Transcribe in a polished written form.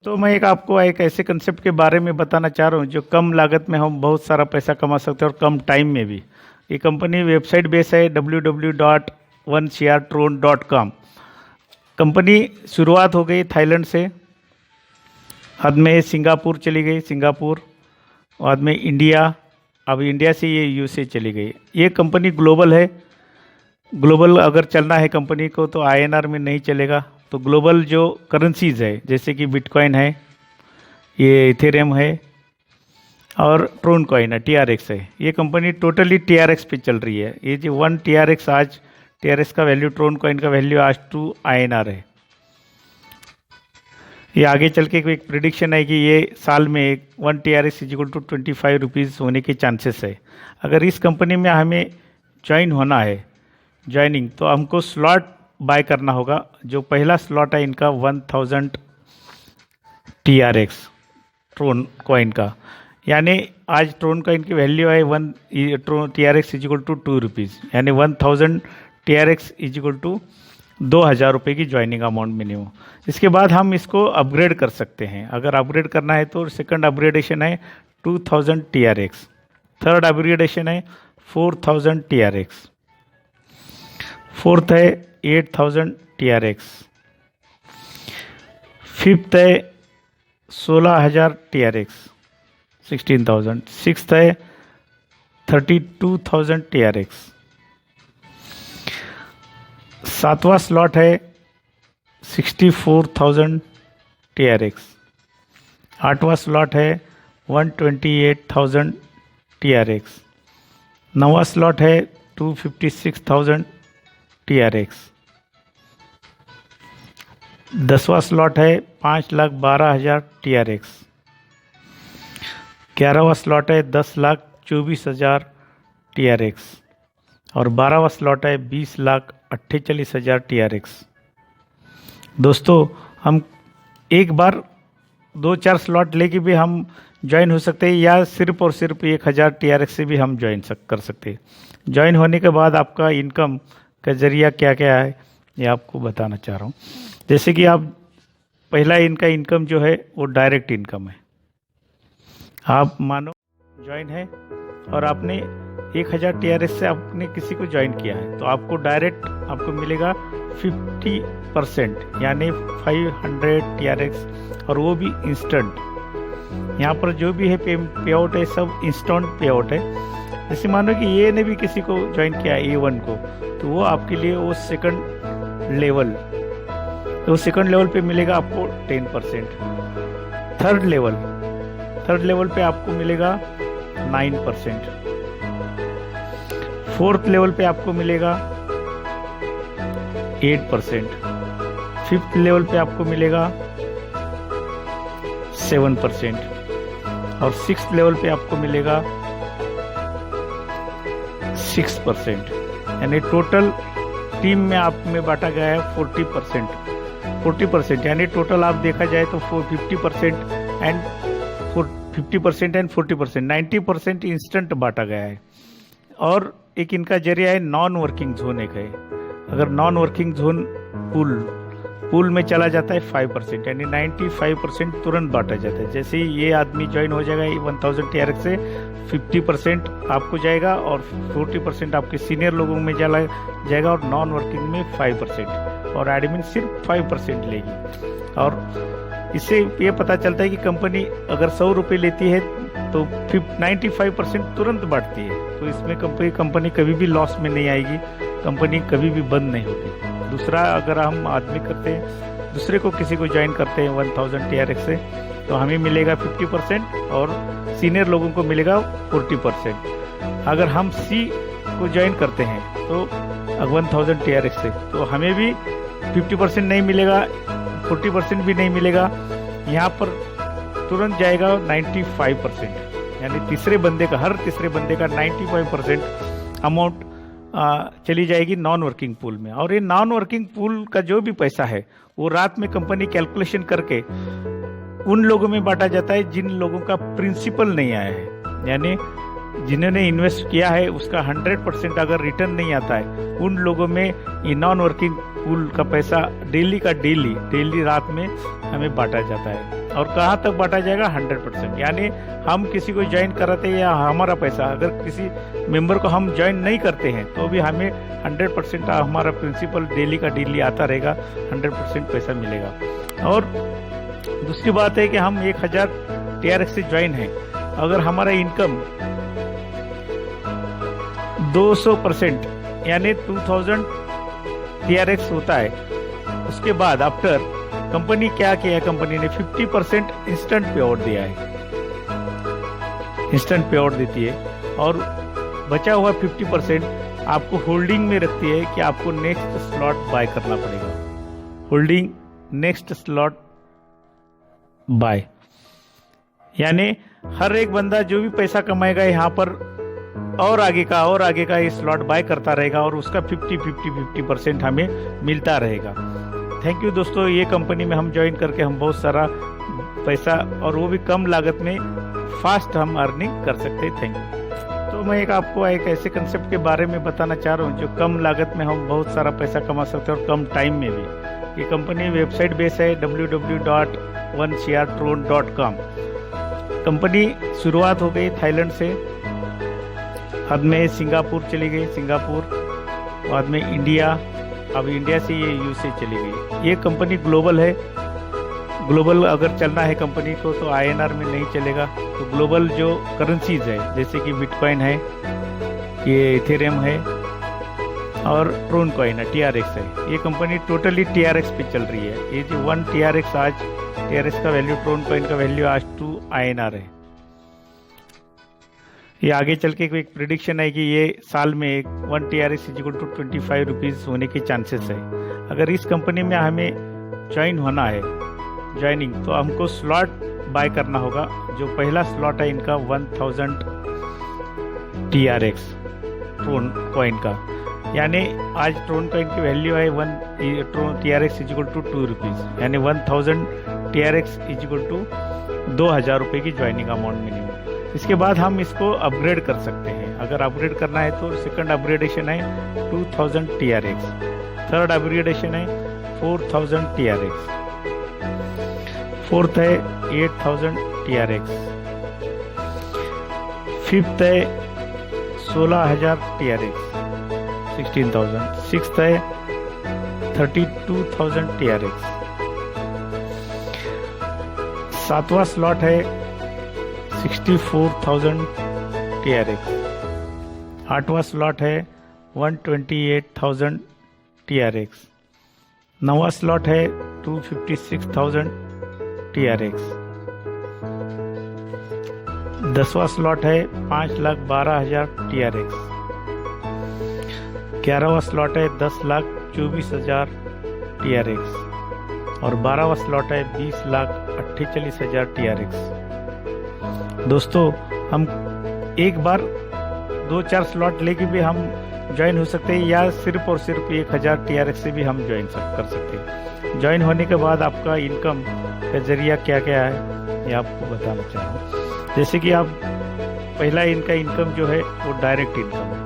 तो मैं आपको एक ऐसे कंसेप्ट के बारे में बताना चाह रहा हूँ जो कम लागत में हम बहुत सारा पैसा कमा सकते हैं और कम टाइम में भी। ये कंपनी वेबसाइट बेस है www.1crtron.com। कंपनी शुरुआत हो गई थाईलैंड से, बाद में सिंगापुर चली गई, सिंगापुर, बाद में इंडिया, अब इंडिया से ये यूएसए चली गई। ये कंपनी ग्लोबल है। ग्लोबल अगर चलना है कंपनी को तो आईएनआर में नहीं चलेगा, तो ग्लोबल जो करेंसीज है जैसे कि बिटकॉइन है, ये इथेरियम है और ट्रोन कॉइन है, टीआरएक्स है। ये कंपनी टोटली टीआरएक्स पे चल रही है। ये जो 1 टीआरएक्स आज टीआरएक्स का वैल्यू, ट्रोन कॉइन का वैल्यू आज 2 आईएनआर है। ये आगे चल के एक प्रिडिक्शन है कि ये साल में 1 TRX is equal to 25 rupees होने के चांसेस है। अगर इस कंपनी में हमें ज्वाइन होना है, ज्वाइनिंग, तो हमको स्लॉट बाय करना होगा। जो पहला स्लॉट है इनका 1000 टीआरएक्स ट्रोन कॉइन का, यानी आज ट्रोन कॉइन की वैल्यू है 1 TRX is equal to 2 rupees, यानी 1000 टीआरएक्स इज इक्वल टू 2000 रुपये की ज्वाइनिंग अमाउंट मिनिमम। इसके बाद हम इसको अपग्रेड कर सकते हैं। अगर अपग्रेड करना है तो सेकंड अपग्रेडेशन है 2000 टीआरएक्स, थर्ड अपग्रेडेशन है 4000 टीआरएक्स, फोर्थ है 8000 टीआरएक्स, फिफ्थ है 16000 टीआरएक्स 16000, सिक्स्थ है 32000 टीआरएक्स, सातवां स्लॉट है 64000 टीआरएक्स, आठवां स्लॉट है 128,000 टीआरएक्स, नौवां स्लॉट है 256,000 टीआरएक्स, 10वां स्लॉट है 5,12,000 टीआरएक्स, 11वां स्लॉट है 10,24,000 टीआरएक्स और 12वां स्लॉट है 20,48,000 टीआरएक्स। दोस्तों, हम एक बार 2-4 स्लॉट लेके भी हम ज्वाइन हो सकते हैं, या सिर्फ और सिर्फ 1000 टीआरएक्स से भी हम ज्वाइन कर सकते हैं। ज्वाइन होने के बाद आपका इनकम का जरिया क्या क्या है ये आपको बताना चाह रहा हूँ। जैसे कि आप पहला इनका इनकम जो है वो डायरेक्ट इनकम है। आप मानो ज्वाइन है और आपने 1000 टीआरएस से आपने किसी को ज्वाइन किया है, तो आपको डायरेक्ट आपको मिलेगा 50%, यानी 500 टीआरएक्स, और वो भी इंस्टेंट। यहाँ पर जो भी है पे आउट है सब इंस्टेंट पे आउट है। जैसे मानो कि ये ने भी किसी को ज्वाइन किया है, A1 को, तो वो आपके लिए वो सेकंड लेवल, तो सेकंड लेवल पे मिलेगा आपको 10%। थर्ड लेवल पे आपको मिलेगा 9%। फोर्थ लेवल पे आपको मिलेगा 8%। फिफ्थ लेवल पे आपको मिलेगा 7% और सिक्स्थ लेवल पे आपको मिलेगा 6%। यानी टोटल टीम में आप में बांटा गया है 40%, यानी टोटल आप देखा जाए तो 50% एंड 40%, 90% इंस्टेंट बांटा गया है। और एक इनका जरिया है नॉन वर्किंग जोन एक है। अगर नॉन वर्किंग जोन पूल में चला जाता है 5%, यानी 95% तुरंत बांटा जाता है। जैसे ही ये आदमी ज्वाइन हो जाएगा 1000 टीआरएक्स से, 50% आपको जाएगा और 40% आपके सीनियर लोगों में जाएगा और नॉन वर्किंग में 5%, और एडमिन सिर्फ 5% लेगी। और इससे ये पता चलता है कि कंपनी अगर 100 रुपये लेती है तो 95% तुरंत बांटती है। तो इसमें कंपनी कभी भी लॉस में नहीं आएगी, कंपनी कभी भी बंद नहीं होती। दूसरा, अगर हम आदमी करते हैं, दूसरे को किसी को ज्वाइन करते हैं 1000 टीआरएक्स से, तो हमें मिलेगा 50% और सीनियर लोगों को मिलेगा 40%। अगर हम सी को ज्वाइन करते हैं तो 1000 टीआरएक्स से, तो हमें भी 50% नहीं मिलेगा, 40% भी नहीं मिलेगा। यहाँ पर तुरंत जाएगा 95%, यानी हर तीसरे बंदे का 95% अमाउंट चली जाएगी नॉन वर्किंग पूल में। और ये नॉन वर्किंग पूल का जो भी पैसा है वो रात में कंपनी कैलकुलेशन करके उन लोगों में बांटा जाता है जिन लोगों का प्रिंसिपल नहीं आया है, यानी जिन्होंने इन्वेस्ट किया है उसका 100% अगर रिटर्न नहीं आता है, उन लोगों में ये नॉन वर्किंग पूल का पैसा डेली रात में हमें बांटा जाता है। और कहाँ तक बांटा जाएगा? 100%। यानी हम किसी को ज्वाइन कराते हैं या हमारा पैसा अगर किसी मेंबर को हम ज्वाइन नहीं करते हैं तो भी हमें 100% हमारा प्रिंसिपल डेली का डेली आता रहेगा, 100% पैसा मिलेगा। और दूसरी बात है कि हम 1000 TRX से ज्वाइन है, अगर हमारा इनकम 200% यानी 2000 TRX होता है, उसके बाद आफ्टर कंपनी क्या किया है, कंपनी ने 50% इंस्टेंट पे आउट दिया है, इंस्टेंट पे आउट देती है, और बचा हुआ 50% आपको होल्डिंग में रखती है कि आपको नेक्स्ट स्लॉट बाय करना पड़ेगा। होल्डिंग नेक्स्ट स्लॉट बाय, यानी हर एक बंदा जो भी पैसा कमाएगा यहाँ पर और आगे का ये स्लॉट बाय करता रहेगा और उसका 50% हमें मिलता रहेगा। थैंक यू दोस्तों, ये कंपनी में हम ज्वाइन करके हम बहुत सारा पैसा और वो भी कम लागत में फास्ट हम अर्निंग कर सकते हैं। Thank you. तो मैं आपको एक ऐसे कंसेप्ट के बारे में बताना चाह रहा हूँ जो कम लागत में हम बहुत सारा पैसा कमा सकते हैं और कम टाइम में भी। ये कंपनी वेबसाइट बेस है www.1crtron.com। कंपनी शुरुआत हो गई थाईलैंड से, बाद में सिंगापुर चली गई, बाद में इंडिया, अब इंडिया से ये यूएसए चली गई। ये कंपनी ग्लोबल है। ग्लोबल अगर चलना है कंपनी को तो INR में नहीं चलेगा, तो ग्लोबल जो करेंसीज है जैसे कि बिटकॉइन है, ये इथेरियम है और ट्रोन कॉइन है, TRX है। ये कंपनी टोटली TRX पे चल रही है। ये जो 1 TRX आज TRX का वैल्यू, ट्रोन कॉइन का वैल्यू आज 2 INR है। ये आगे चल के एक प्रिडिक्शन है कि ये साल में 1 TRX = 25 रुपीज़ होने के चांसेस है। अगर इस कंपनी में हमें ज्वाइन होना है, ज्वाइनिंग, तो हमको स्लॉट बाय करना होगा। जो पहला स्लॉट है इनका 1000 TRX ट्रोन कॉइन का, यानी आज ट्रोन कॉइन की वैल्यू है 1 TRX = 2 रुपीज़, यानी 1000 TRX = 2000 रुपये की ज्वाइनिंग अमाउंट मिनिमम। इसके बाद हम इसको अपग्रेड कर सकते हैं। अगर अपग्रेड करना है तो सेकंड अपग्रेडेशन है 2000 TRX, थर्ड अपग्रेडेशन है 4000 TRX, फोर्थ है 8000 TRX, फिफ्थ है 16000 TRX 16000, सिक्स्थ है 32000 TRX, सातवां स्लॉट है 64,000 TRX, आठवां स्लॉट है 128,000 TRX, नौवां स्लॉट है 256,000 TRX, 10वां स्लॉट है 5,12,000 TRX, 11वां स्लॉट है 10,24,000 TRX और 12वां स्लॉट है 20,48,000 TRX। दोस्तों, हम एक बार 2-4 स्लॉट लेके भी हम ज्वाइन हो सकते हैं या सिर्फ और सिर्फ 1000 TRX से भी हम ज्वाइन कर सकते हैं। ज्वाइन होने के बाद आपका इनकम का जरिया क्या क्या है ये आपको बताना चाह रहा हूँ। जैसे कि आप पहला इनका इनकम जो है वो डायरेक्ट इनकम है।